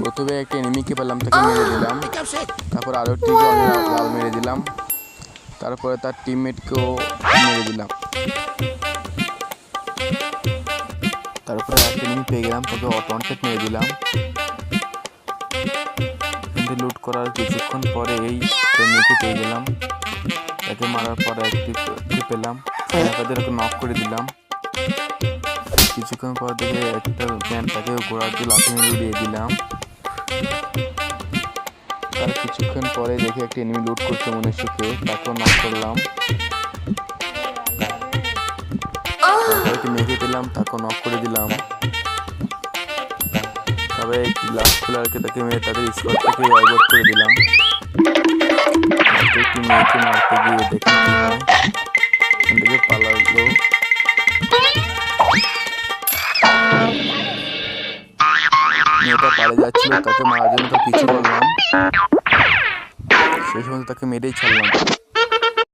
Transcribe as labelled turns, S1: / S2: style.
S1: প্রথমে একটা এনিমিকে পেলাম, তাকে মেরে দিলাম। তারপর আরও একটি লাল মেরে দিলাম। তারপরে তার টিমমেটকেও মেরে দিলাম। তারপরে একটা এনিমি পেয়ে গেলাম, তাকে অটোনটেক মেরে দিলাম। কিন্তু লুট করার কিছুক্ষণ পরে এই মেয়েকে পেয়ে গেলাম। তাকে মারার পর একটি পেলাম, তাদের ওকে নক করে দিলাম। কিছুক্ষণ পর দেখে একটা ম্যান তাকে ঘোড়ার দিয়ে লাথি মেরে উড়িয়ে দিলাম। তার কিছুক্ষণ পরে দেখে একটি এনিমি লুট করছে মনুষ্যকে, তাকেও নক করলাম। তারপরে একটি মেয়েকে পেলাম, তাকেও নক করে দিলাম। তবে একটি লাস্ট প্লেয়ারকে তাকে মেরে তাদের স্কোয়াড থেকে ওয়াইপ করে দিলাম। একটি মেয়েকে মারতে গিয়ে দেখে কি হয়, দেখে পালালো। মেয়েটা পালিয়ে যাচ্ছিল, তাকে মারার জন্য তার পিছু করলাম। সেই সময় তাকে মেরেই ছাড়লাম।